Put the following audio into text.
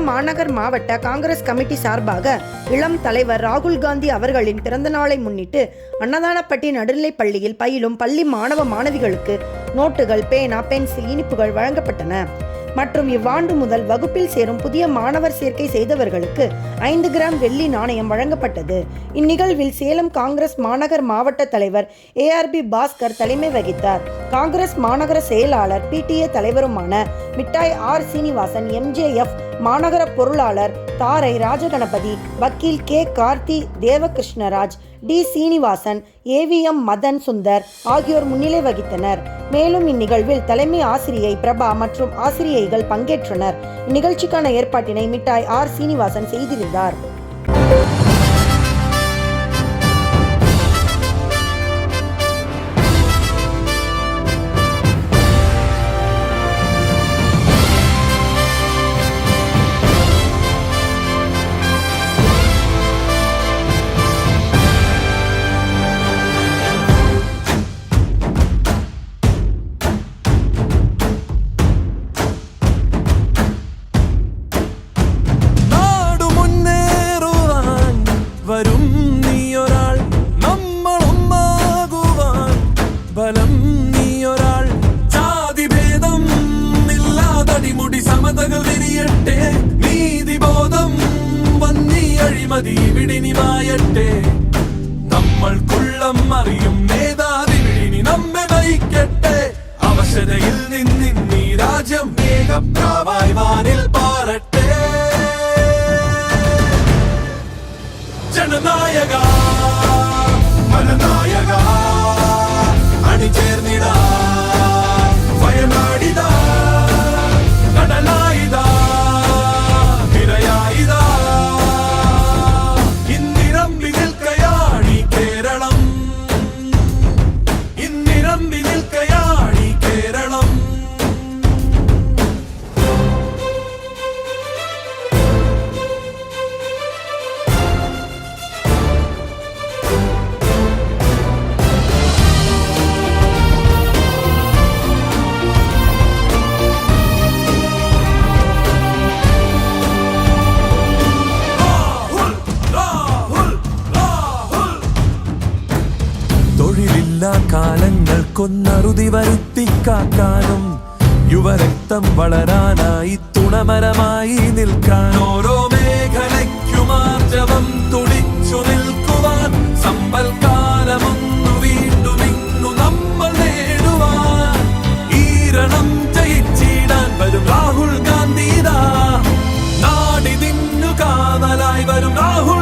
சேலம் மாநகர் மாவட்ட காங்கிரஸ் கமிட்டி சார்பாக இளம் தலைவர் ராகுல் காந்தி அவர்களின் பிறந்த நாளை முன்னிட்டு அன்னதானப்பட்டி நடுநிலைப் பள்ளியில் பயிலும் பள்ளி மாணவ மாணவிகளுக்கு நோட்டுகள், பேனா, பென்சில், இனிப்புகள் வழங்கப்பட்டன. மற்றும் இவ்வாண்டு முதல் வகுப்பில் சேரும் புதிய மாணவர் சேர்க்கை செய்தவர்களுக்கு 5 கிராம் வெள்ளி நாணயம் வழங்கப்பட்டது. இந்நிகழ்வில் சேலம் காங்கிரஸ் மாநகர் மாவட்ட தலைவர் ARB பாஸ்கர் தலைமை வகித்தார். காங்கிரஸ் மாநகர செயலாளர் PTA தலைவருமான மிட்டாய் R சீனிவாசன், MJF மாநகர பொருளாளர் தாரை ராஜகணபதி, வக்கீல் K Karthi, தேவகிருஷ்ணராஜ், D Srinivasan, AVM Madan Sundar ஆகியோர் முன்னிலை வகித்தனர். மேலும் இந்நிகழ்வில் தலைமை ஆசிரியை பிரபா மற்றும் ஆசிரியைகள் பங்கேற்றனர். இந்நிகழ்ச்சிக்கான ஏற்பாட்டினை மிட்டாய் R சீனிவாசன் செய்திருந்தார். വരും നീയൊരാൾ, നമ്മളൊന്നാകുവാൻ ബലം നീയൊരാൾ. ജാതിഭേദം ഇല്ലാതടിമുടി സമതകൾ വിരിയട്ടെ, നീതിബോധം വന്നീ അഴിമതി വിടിനി മായട്ടെ. നമ്മൾക്കുള്ളം അറിയും നേതാതി വിഴിനി നമ്മെ നയിക്കട്ടെ. അവശതയിൽ നിന്നീ രാജ്യം വേഗപ്രാവായി വാനിൽ പാറട്ടെ. ജനനായക മനനായക അണിചേർന്നിട വയനാടിത കടലായിത നിരയായിത ഇന്നിരമ്പി നിൽക്കയാണി കേരളം, ഇന്നിരമ്പി നിൽക്കയാണി കേരളം. കാലങ്ങൾക്കൊന്നറുതി വരുത്തിക്കാക്കാനും യുവരക്തം വളരാനായി തുണമരമായി നിൽക്കാൻ, ഓരോ മേഖലയ്ക്കുമാർജവം തുടിച്ചു നിൽക്കുവാൻ, സമ്പൽക്കാലമൊന്നു വീണ്ടും ഇന്നു നമ്മൾ നേടുവാൻ, ഈരണം ജയിച്ചിടാൻ വരും രാഹുൽ ഗാന്ധിതാ. നാടിതിന്നു കാവലായി വരും രാഹുൽ